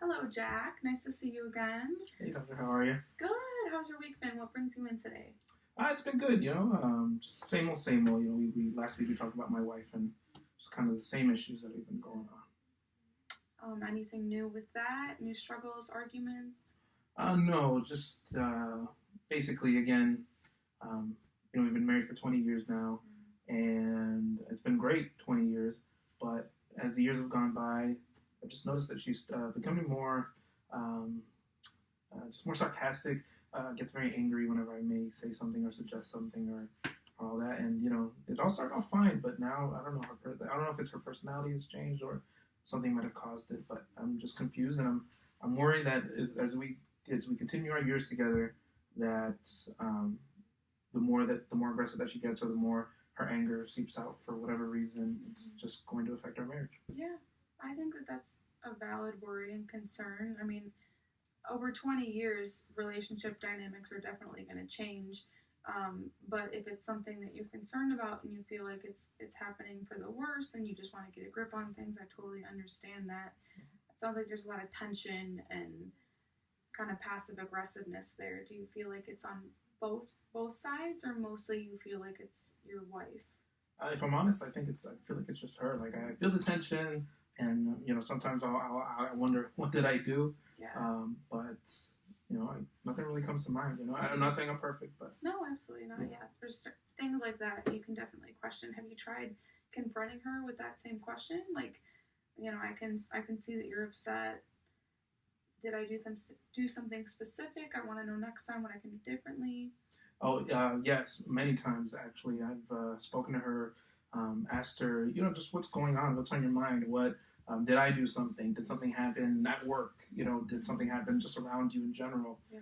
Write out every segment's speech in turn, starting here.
Hello, Jack. Nice to see you again. Hey, Doctor, how are you? Good. How's your week been? What brings you in today? It's been good, just same old, same old. We last week we talked about my wife and just kind of the same issues that have been going Anything new with that? New struggles, arguments? No, just basically again, um, we've been married for 20 years now, and it's been great 20 years. But as the years have gone by, I've just noticed that she's becoming more, um, just more sarcastic. Gets very angry whenever I may say something or suggest something or all that. And it all started off fine, but now I don't know I don't know if it's her personality has changed or something might have caused it. But I'm just confused, and I'm worried that as we continue our years together, that the more aggressive that she gets, or the more her anger seeps out for whatever reason, it's just going to affect our marriage. Yeah, I think that that's a valid worry and concern. I mean, over 20 years, relationship dynamics are definitely going to change. But if it's something that you're concerned about and you feel like it's happening for the worse and you just want to get a grip on things, I totally understand that. It sounds like there's a lot of tension and kind of passive aggressiveness there. Do you feel like it's on both sides, or mostly you feel like it's your wife? If I'm honest, I feel like it's just her. Like I feel the tension, and sometimes I wonder what did I do. Yeah. But nothing really comes to mind. I'm not saying I'm perfect, but no, absolutely not. Yeah, there's things like that you can definitely question. Have you tried confronting her with that same question? Like, I can see that you're upset. Did I do something specific? I want to know next time what I can do differently. Oh, yes, many times actually. I've spoken to her, asked her, just what's going on, what's on your mind, what did I do something? Did something happen at work? Did something happen just around you in general? Yeah.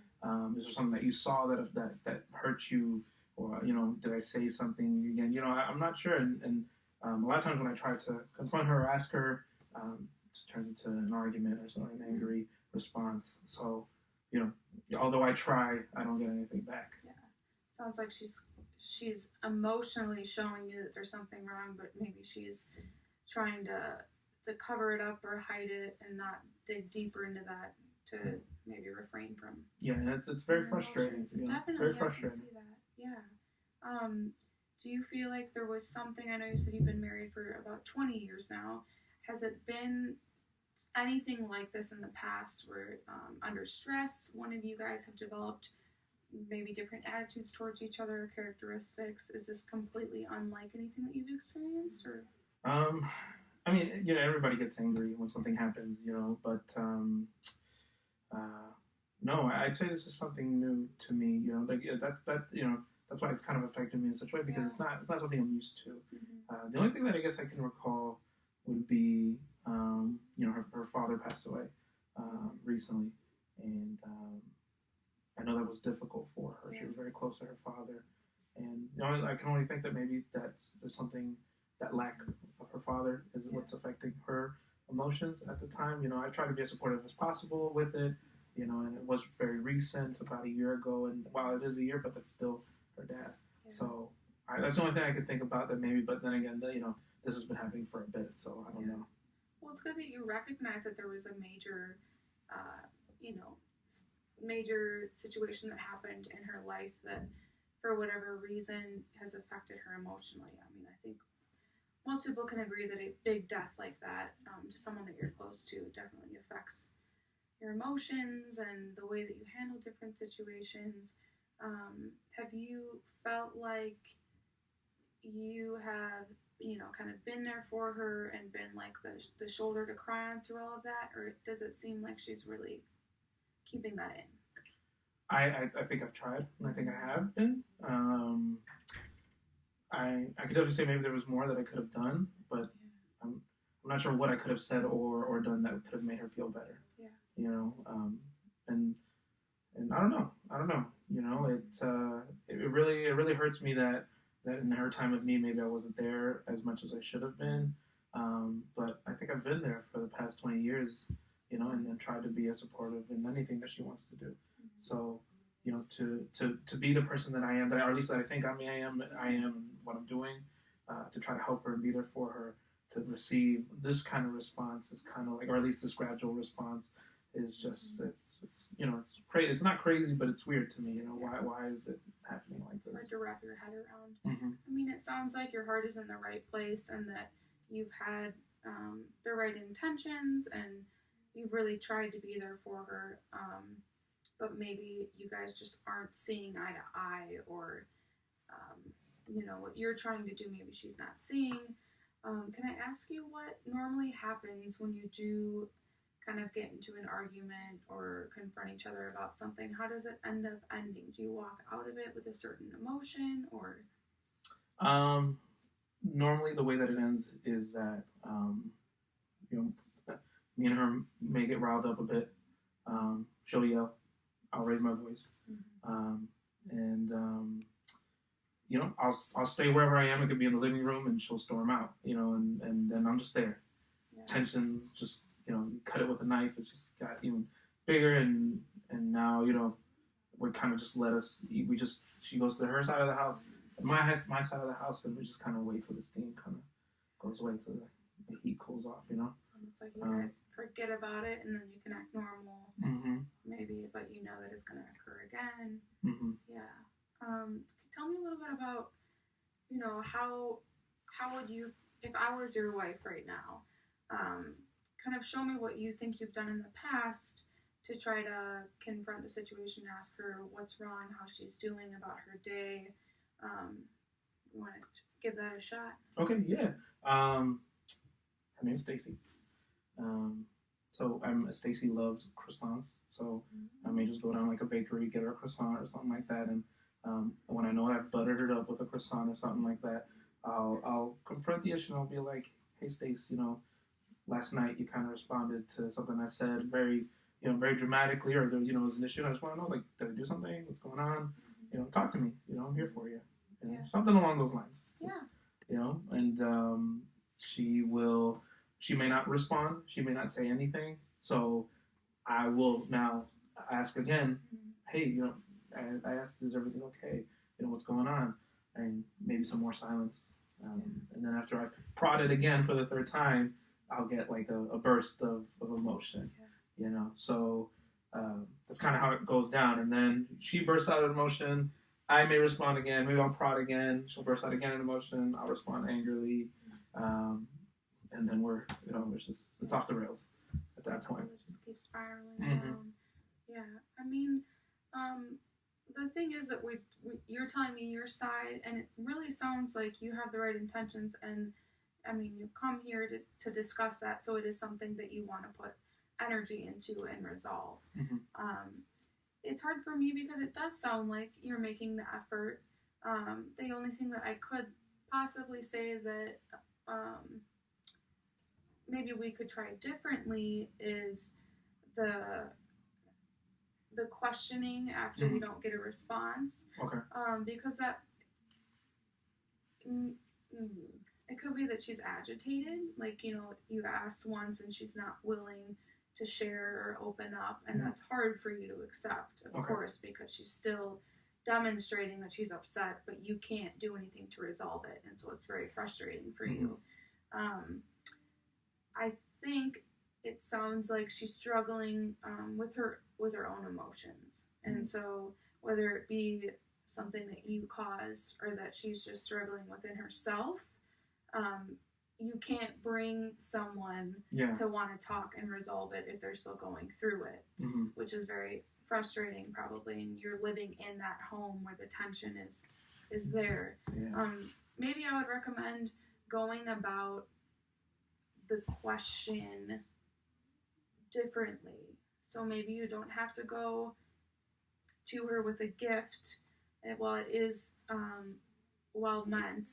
Is there something that you saw that hurt you, or did I say something again? I'm not sure, and a lot of times when I try to confront her or ask her, it just turns into an argument or something, an angry response. So, although I try, I don't get anything back. Yeah. Sounds like she's emotionally showing you that there's something wrong, but maybe she's trying to cover it up or hide it and not dig deeper into that to maybe refrain from. Yeah, and it's very frustrating. Definitely, very frustrating. I can see that. Yeah. Do you feel like there was something? I know you said you've been married for about 20 years now. Has it been anything like this in the past, where under stress, one of you guys have developed maybe different attitudes towards each other, or characteristics? Is this completely unlike anything that you've experienced, or? I mean, everybody gets angry when something happens, but no, I'd say this is something new to me. Like that's why it's kind of affected me in such a way, because it's not something I'm used to. The only thing that I guess I can recall would be, her father passed away recently, and I know that was difficult for her. She was very close to her father, and I can only think that maybe there's something, that lack of her father is what's affecting her emotions at the time. I try to be as supportive as possible with it, and it was very recent, about a year ago, and while it is a year, but that's still her dad. Yeah. So that's the only thing I could think about, that maybe, but then again, this has been happening for a bit, so I don't know. Well, it's good that you recognize that there was a major, major situation that happened in her life that, for whatever reason, has affected her emotionally. I mean, I think most people can agree that a big death like that, to someone that you're close to, definitely affects your emotions and the way that you handle different situations. Have you felt like you have, kind of been there for her and been like the shoulder to cry on through all of that, or does it seem like she's really keeping that in? I think I've tried, and I think I have been. I could definitely say maybe there was more that I could have done, but I'm not sure what I could have said or done that could have made her feel better. Yeah. And I don't know. It really hurts me that in her time with me, maybe I wasn't there as much as I should have been. But I think I've been there for the past 20 years, and tried to be as supportive in anything that she wants to do. Mm-hmm. So, to be the person that I am, or at least that I think I am what I'm doing, to try to help her and be there for her, to receive this kind of response is kind of like, or at least this gradual response, is just it's it's crazy. It's not crazy, but it's weird to me. Why is it happening like this? Hard to wrap your head around. Mm-hmm. I mean, it sounds like your heart is in the right place, and that you've had the right intentions, and you've really tried to be there for her. But maybe you guys just aren't seeing eye to eye, or what you're trying to do, maybe she's not seeing. Can I ask you what normally happens when you do kind of get into an argument or confront each other about something? How does it end up ending? Do you walk out of it with a certain emotion, or? Normally the way that it ends is that, me and her may get riled up a bit. She'll yell. I'll raise my voice. Mm-hmm. I'll stay wherever I am. It could be in the living room, and she'll storm out, and then I'm just there. Yeah. Tension, just, you cut it with a knife. It just got even bigger, and now, we kind of just she goes to her side of the house, my side of the house, and we just kind of wait till the steam kind of goes away, till the heat cools off, It's like you guys forget about it, and then you can act normal, mm-hmm. maybe, but you know that it's going to occur again. Mm-hmm. Yeah. Tell me a little bit about, how would you, if I was your wife right now, kind of show me what you think you've done in the past to try to confront the situation, ask her what's wrong, how she's doing, about her day. You want to give that a shot? Okay, yeah. Her name's Stacy. So Stacy loves croissants, so I may just go down like a bakery, get her a croissant or something like that, and when I know I've buttered it up with a croissant or something like that, I'll confront the issue, and I'll be like, hey, Stace, last night you kind of responded to something I said very dramatically, or there was an issue, and I just want to know, like, did I do something? What's going on? Talk to me. I'm here for you. Something along those lines. Yeah. And she may not respond. She may not say anything. So I will now ask again, hey, I asked, is everything okay? What's going on? And maybe some more silence. And then after I've prodded again for the third time, I'll get like a burst of emotion, So that's kind of how it goes down. And then she bursts out of emotion. I may respond again. Maybe I'll prod again. She'll burst out again in emotion. I'll respond angrily. And then it's off the rails at that point. It just keeps spiraling down. Yeah. I mean, the thing is that you're telling me your side, and it really sounds like you have the right intentions, and I mean, you come here to discuss that, so it is something that you want to put energy into and resolve. It's hard for me because it does sound like you're making the effort. The only thing that I could possibly say that maybe we could try differently is the questioning after you don't get a response. Okay. Because that it could be that she's agitated, like, you asked once and she's not willing to share or open up, and that's hard for you to accept, of course, because she's still demonstrating that she's upset, but you can't do anything to resolve it, and so it's very frustrating for you. I think it sounds like she's struggling with her own emotions, and so whether it be something that you caused or that she's just struggling within herself, you can't bring someone to want to talk and resolve it if they're still going through it, which is very frustrating probably, and you're living in that home where the tension is there. Maybe I would recommend going about the question differently. So maybe you don't have to go to her with a gift, and while it is well meant,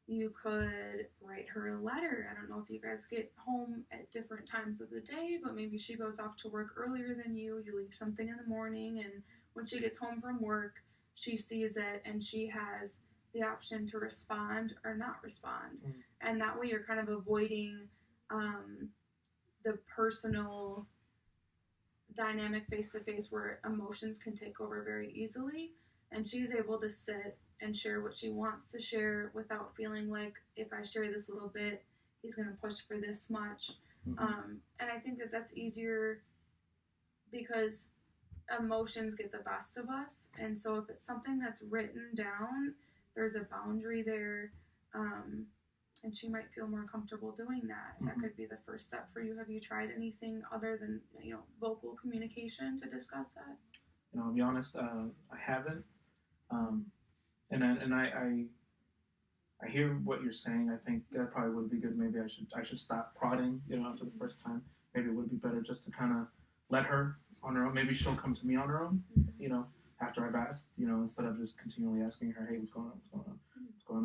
you could write her a letter. I don't know if you guys get home at different times of the day, but maybe she goes off to work earlier than you. You leave something in the morning, and when she gets home from work, she sees it, and she has the option to respond or not respond. And that way you're kind of avoiding the personal dynamic face-to-face where emotions can take over very easily, and she's able to sit and share what she wants to share without feeling like, if I share this little bit, he's going to push for this much. And I think that that's easier because emotions get the best of us. And so if it's something that's written down, there's a boundary there. And she might feel more comfortable doing that. That could be the first step for you. Have you tried anything other than, vocal communication to discuss that? I'll be honest, I haven't. And I hear what you're saying. I think that probably would be good. Maybe I should stop prodding, after the first time. Maybe it would be better just to kind of let her on her own. Maybe she'll come to me on her own, after I've asked, instead of just continually asking her, hey, what's going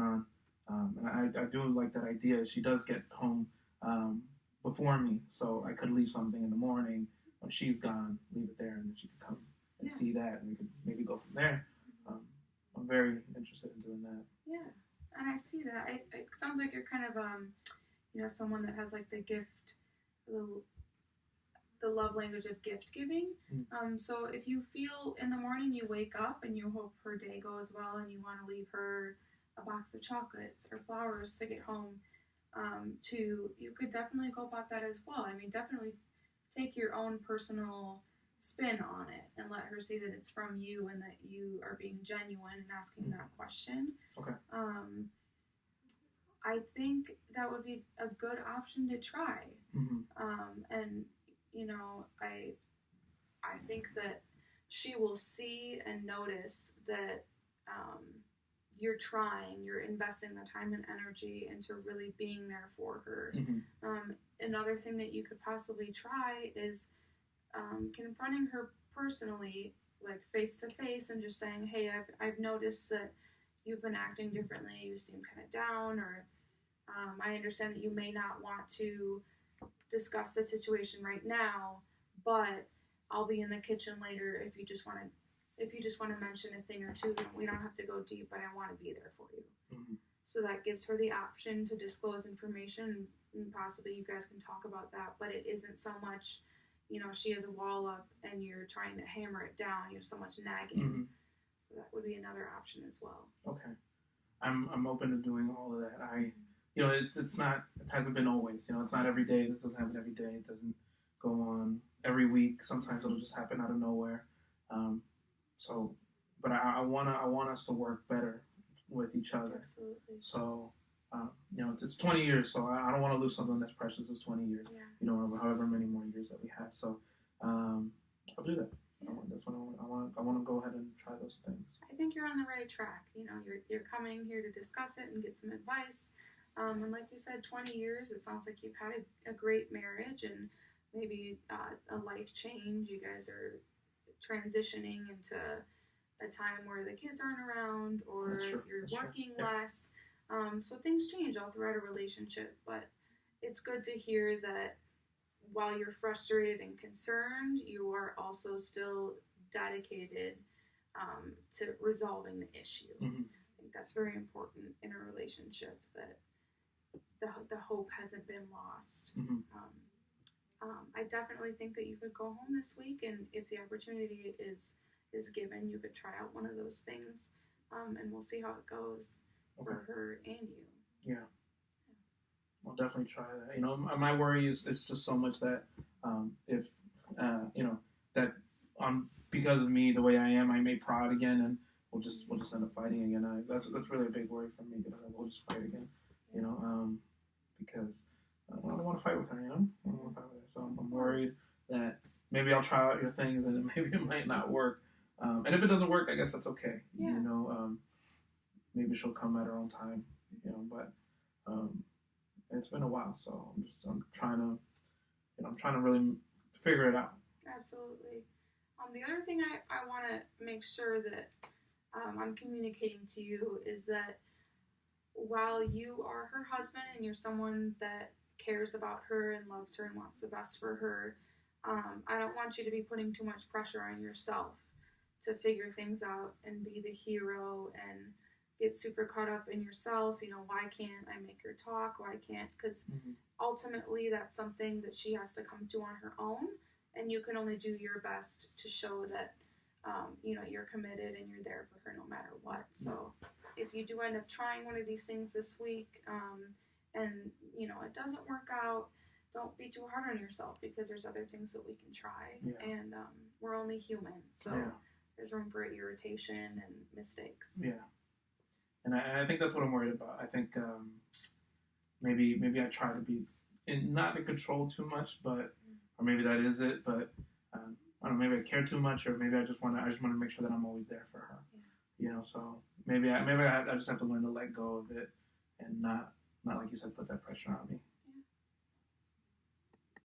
on? And I do like that idea. She does get home before me, so I could leave something in the morning when she's gone, leave it there, and then she could come and see that, and we could maybe go from there. I'm very interested in doing that. Yeah, and I see that. It sounds like you're kind of, someone that has like the gift, the love language of gift giving. So if you feel in the morning you wake up and you hope her day goes well and you want to leave her a box of chocolates or flowers to get home, you could definitely go about that as well. I mean, definitely take your own personal spin on it and let her see that it's from you and that you are being genuine and asking that question. Okay. I think that would be a good option to try. And I think that she will see and notice that you're trying, you're investing the time and energy into really being there for her. Another thing that you could possibly try is confronting her personally, like face to face, and just saying, hey, I've noticed that you've been acting differently, you seem kind of down, or I understand that you may not want to discuss the situation right now, but I'll be in the kitchen later if you just want to mention a thing or two. We don't have to go deep, but I want to be there for you. So that gives her the option to disclose information, and possibly you guys can talk about that, but it isn't so much, she has a wall up and you're trying to hammer it down, you have so much nagging. So that would be another option as well. Okay. I'm open to doing all of that. It hasn't been always, it's not every day. This doesn't happen every day. It doesn't go on every week. Sometimes it'll just happen out of nowhere. But I want us to work better with each other. Absolutely. So, it's 20 years, so I don't want to lose something that's precious as 20 years, or however many more years that we have. So, I'll do that. Yeah. That's what I want to go ahead and try those things. I think you're on the right track. You're coming here to discuss it and get some advice. And like you said, 20 years, it sounds like you've had a great marriage and maybe a life change. You guys are transitioning into a time where the kids aren't around or you're working less. So things change all throughout a relationship, but it's good to hear that while you're frustrated and concerned, you are also still dedicated to resolving the issue. I think that's very important in a relationship, that the hope hasn't been lost. I definitely think that you could go home this week, and if the opportunity is given, you could try out one of those things, and we'll see how it goes for her and you. Yeah. I'll definitely try that. My worry is just so much that if that because of me the way I am, I may prod again, and we'll just end up fighting again. That's really a big worry for me, that we'll just fight again. Because I don't want to fight with her. I don't want to fight with her, so I'm worried that maybe I'll try out your things and maybe it might not work. And if it doesn't work, I guess that's okay. Yeah. Maybe she'll come at her own time. But it's been a while, so I'm trying to really figure it out. Absolutely. The other thing I want to make sure that I'm communicating to you is that while you are her husband and you're someone that cares about her and loves her and wants the best for her, I don't want you to be putting too much pressure on yourself to figure things out and be the hero and get super caught up in yourself. Why can't I make her talk? Why can't? Because ultimately that's something that she has to come to on her own, and you can only do your best to show that you're committed and you're there for her no matter what. So if you do end up trying one of these things this week, and it doesn't work out, don't be too hard on yourself because there's other things that we can try, Yeah. and we're only human, so Yeah. there's room for irritation and mistakes. Yeah. And I think that's what I'm worried about. I think maybe I try to be not in control too much, but or maybe that is it. But I don't know. Maybe I care too much, or maybe I just want to make sure that I'm always there for her. Yeah. You know, so maybe I just have to learn to let go of it and not like you said, put that pressure on me.